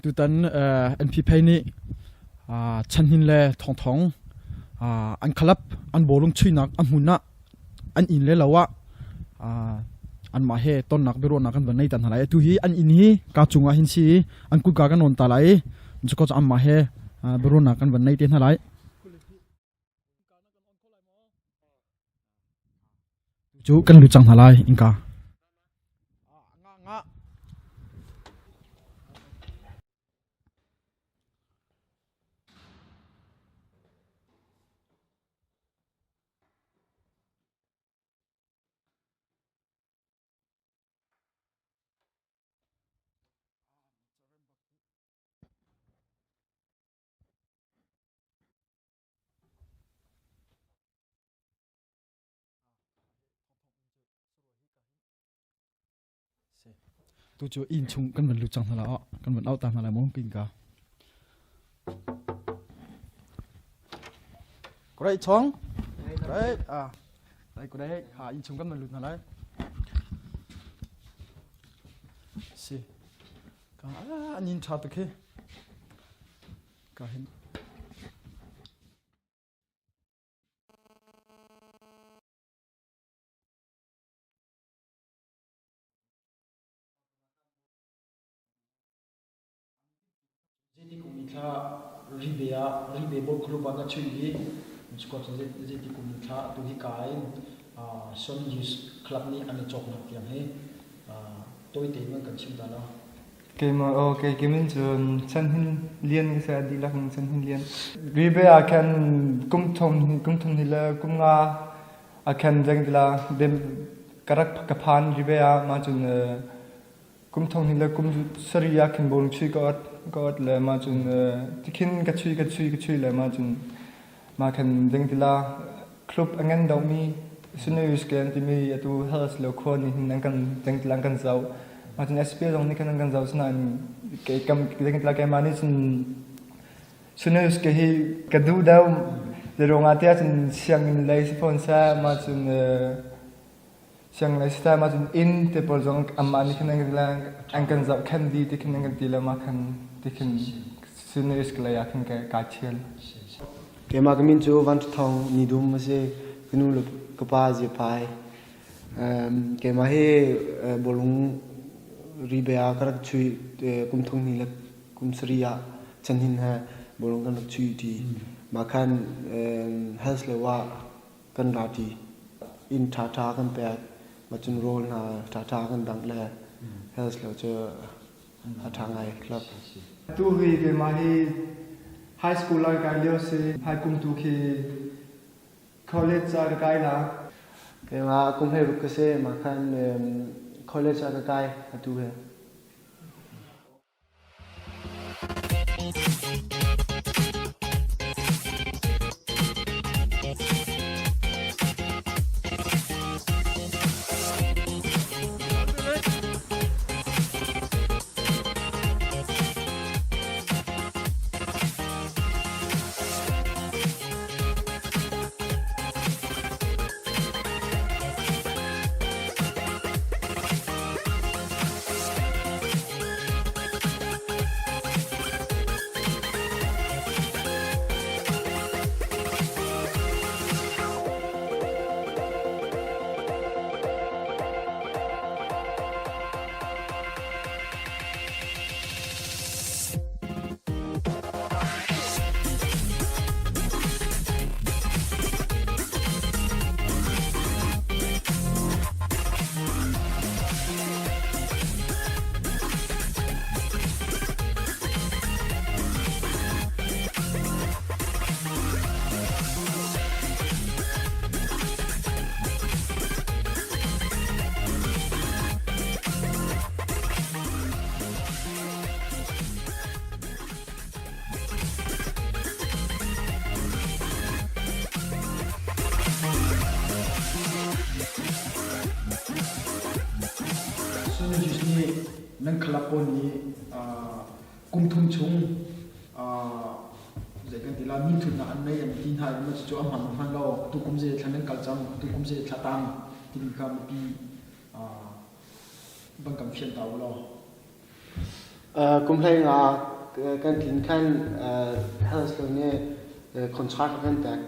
tu tan NP pay ni Hnin le Thawng an khalap an bolung chuinak an hmunna an in le lawa an ma he ton nak bero nak an banai tan halai tu hi an in hi ka chunga hin si an ku ka kan on ta lai joko am ma he bero nak an banai ten halai chu kan lu chang halai inka tu chu in chung kan ban lu chang hala kan ban out ta hala mo king ka Kurai Thawng đấy đây kurai in chung kan ban lu hala si ka anin tha ta ke ka hin Jadi kumita ribe bol club anga chui Scott jadi kumita tu hi kai son youth club ni ane chok nak tiang he toi te man kan chim dala cái mà cái mình chọn Hnin Lian cái sao đi là Hnin Lian ribe akan kum thong ni la kum nga akan jang la dem karak kapan ribe ma chun kum thong ni la kum sari akan bol chui God le ma chun tikin ka chui le ma chun ma kan jang la club angan dau mi sunu scan ti mi atu has lo khon ni nang kan jang lang kan zau ma chun SP dong ni kan kan zau sna ke kam jang la ke ma ni chun sunu ske hi ka du dau de rong atia chun siang lai spon sa ma chun siang lai sta ma chun in te pol jong amma ni kan lang ang kan zau kan di ti kan kan ti la ma kan ti kan sunu ske la ya kan ka chial cái mà cái mình chú văn thong ni đúng mà sẽ cái nụ lực cái ba gì phải cái mà he bolung ribea cái chui kum thong ni lực kum sriya Hnin ha bolung cái chui thì mà kan has lewa kan rati in tha kan pe mà chun roll na tha kan dang le has lewa cho athangai club tu hi cái mà hi high school la ka leo se high kum tu ki college sa ka la cái mà cũng hay cái xe mà kan college ở cái tu hay nang khalapon ni kum thum chung je kan tila min thun na an nei an tin hai ma chu am han lo tu kum je thanan kal cham tu kum je thatang ที่มีการปีบังคับเชียนเตาเรากุมเพลงกันทิ้งขั้นเฮลส์ตรงนี้คอนทรัคกันแตก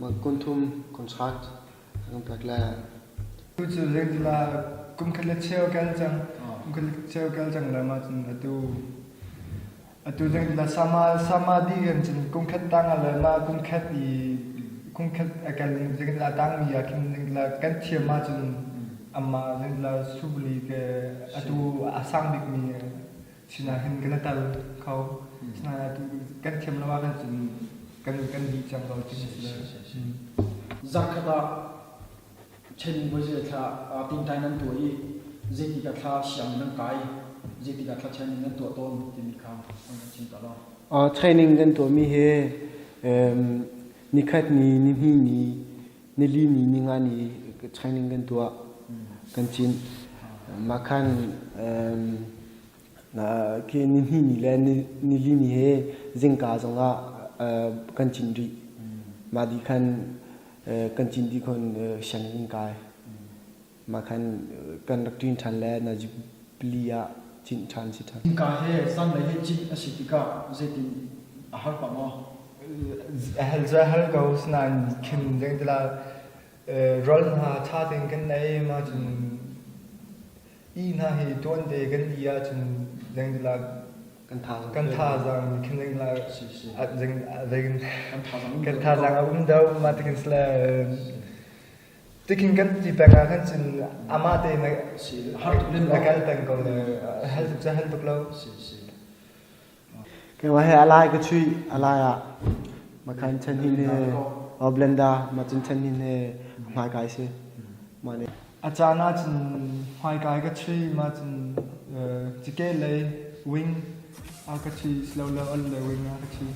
มากุนทุมคอนทรัคกันแตกแล้วกูจะเรียกละกุมคันเชี่ยวกันจังกุมคันเชี่ยวกันจังเลยมาจนตัวเรื่องละสมาดีกันจนกุมคันตั้งอะไรมากุมคันดีกุมคันกันเรื่องละตั้งมีอาคิมเรื่องละกันเชี่ยวมาจนอามาเรื่องละสุบลีกับตัวอาสังดิกมีชินาเห็นกันตัลเขาชินาตัวกันเชี่ยวละว่ากันจนกันดีจังเราจริงเลยจักรตาเช่นว่าจะท่าติงไทยนั้นตัวอีเจติกับท่าเสียงนั่งกายเจติกับท่าเช่นนั้นตัวต้นที่มีข้าวจริงตลอดเทรนนิ่งกันตัวมีเฮนิคัดนี้นิฮีนี้นิลีนี้นิงานี้เทรนนิ่งกันตัวกันจินมาคันแค่นิฮีนี้และนิลีนี้เฮจิงกาจงกันจินรีมาดีคันกันจินดีคนเชียงยิงกายมาคันกันรักจินทันแล้วน่าจะเปลี่ยจินทันสิทันจิงกายเฮสันเลยเฮจิอสิติกาเจติอาหารปะมอฮัลก็สนานคิมเรื่องละรอลหาท่าเต็งกันในมาจนอีน่าเฮตัวเด็กกันดีอาจนเรื่องละกันท่าจังคิมเรื่องละเรื่องกันท่าจังเอาอุ้มเดามาถึงสละที่คิงกันที่แปลงกันจนอามาเตนฮัลเล่นละกันแต่งก็เลยฮัลจะฮัลตุกเราแกว่าให้อะไรก็ช่วยอะไรมาคันฉันหินเออบเลนดามาจนฉันหินหายกายสิมาเนี่ยอาจารย์น่าจะหายกายก็ช่วยมาจนจิเกเลยวิ่งอาก็ช่วย slow level เลยวิ่งอาก็ช่วย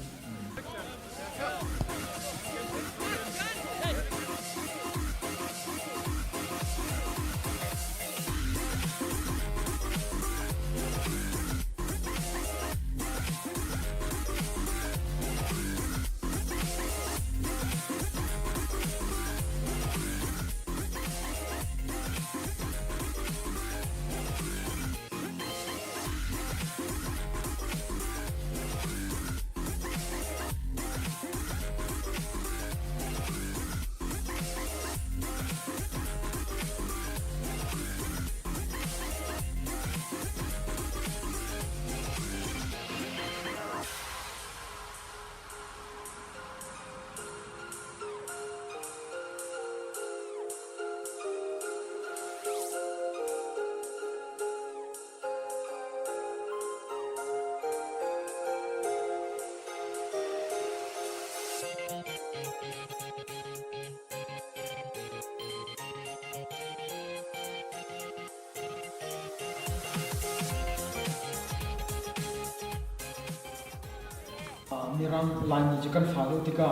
มีรังลายนี้จะกันฟ้าดูที่ก็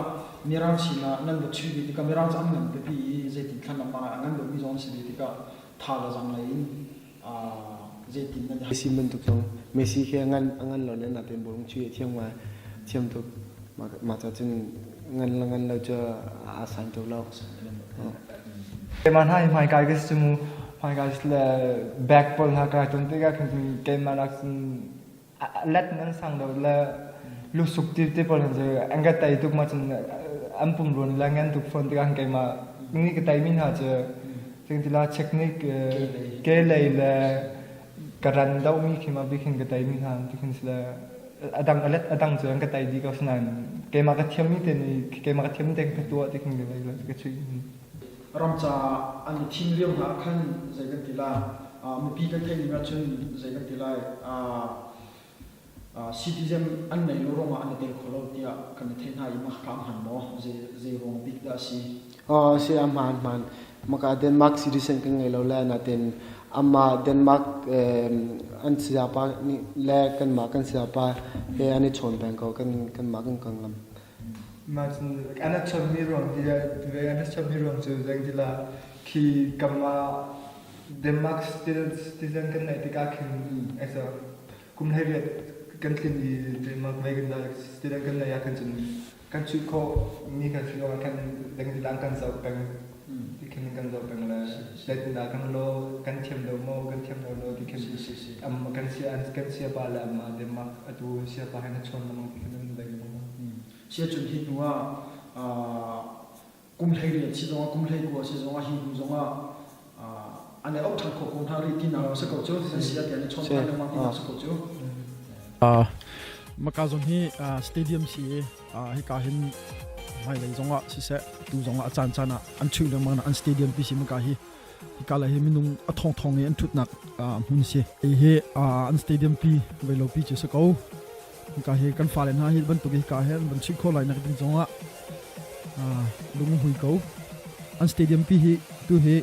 มีรังสีน่ะนั่นแบบชื่อที่ก็มีรังจะอันนั้นเป็นที่เจติขันน้ำมาอันนั้นแบบมีจอนสีที่ก็ทาละจังเลยเจตินั่นเมสซี่มันถูกต้องเมสซี่แค่งั้นเราเนี่ยน่าเป็นบอลช่วยเที่ยงมาเที่ยงถูกมาจากจึงงั้นเราจะอาศัยตัวเราเกมมันให้หายกายก็สมูหายกายสละแบ็กบอลหากายตรงที่ก็คือเกมมันรักเล็ดนั้นสั่งเราละlu sukti te pol je anga tai tuk ma chan ampum ron la ngan tuk phone tigang kai ma ni ka tai min ha je ting tila technique ke lei la karan dau mi khima bi khin ka tai min ha tikhin sla adang je anga tai di ka snan ke ma ka thiam mi te ni ke ma ka thiam te ka tu tikhin ka lai la ka chui ramcha ani thim riam ha khan zaigan tila mi pi ka thei ma chun zaigan tila citizen an nei lo ronga an te kholo tia kan the na i ma kam han mo je rong big da si si man maka denmark citizen kan ngai lo la na ten amma denmark an sia pa ni le kan ma kan sia pa he ani chon bang ko kan ma kan lam ma ana chon mi rong dia ve ana chon mi rong chu jang dila ki kama denmark citizen kan nai tika khin esa kum haiกันขึ้นดีเดนมาร์กไม่กันได้ที่ดังกันเลยอยากกันจนกันชุดโคมีกันชุดว่ากันดังที่ดังกันสอบเป็นที่ขึ้นกันสอบเป็นเลย Let na kan lo kan thiam do mo kan thiam do lo ti khem kan sia ba la ma de mak atu sia ba han chon na mo kan dai mo sia chun hi nuwa kum thei le chi zonga kum thei ko si zonga hi du zonga ane op thang ko kong thang ri tin na sa ko chu sia tian chon pa na ma tin sa ko chu makazon hi stadium si hi ka hin mai le zonga si se tu zonga chan chana an chu le man an stadium pi si ma ka hi ka la hi minung a thong thong e an thut nak mun si e he an stadium pi ve lo pi chu sa ko ka hi kan fa len ha hi ban tu ki ka he ban chi kho lai nak din zonga lung hui ko an stadium pi hi tu he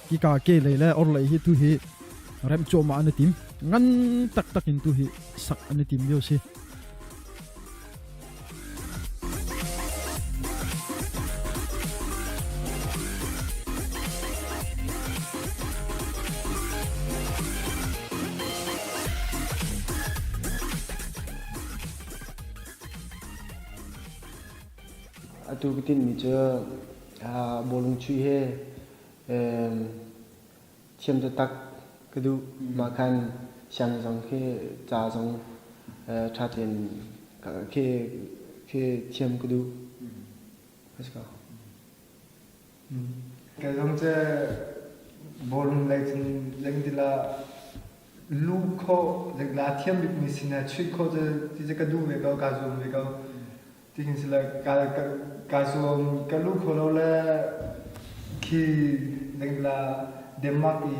ki ka ke le le or lai hi tu hi rem cho ma an tim ngan tak tak in tu hi sak an tim yo si atu kitin mi cha bolung chui he thiam ta tak kadu ma khan sang jong khe cha jong tha ten khe thiam kadu aska cái giống như bolung lại trên những cái là lu kho những là thiam bị mình xin là chui kho thì cái du về cái zoom về cái thì hình là cái zoom cái lu kho đó là khi những là Denmark thì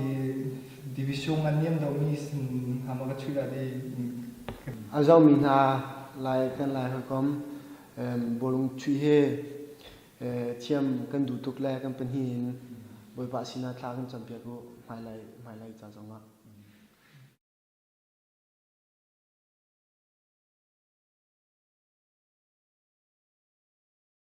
division anh em đó mình xin ham cái chui là đi azau min ha lai kan lai ha kom bolung chui he thiam kan du tuk la kan pen hin boi pa sina thla kan champia ko mai lai cha zonga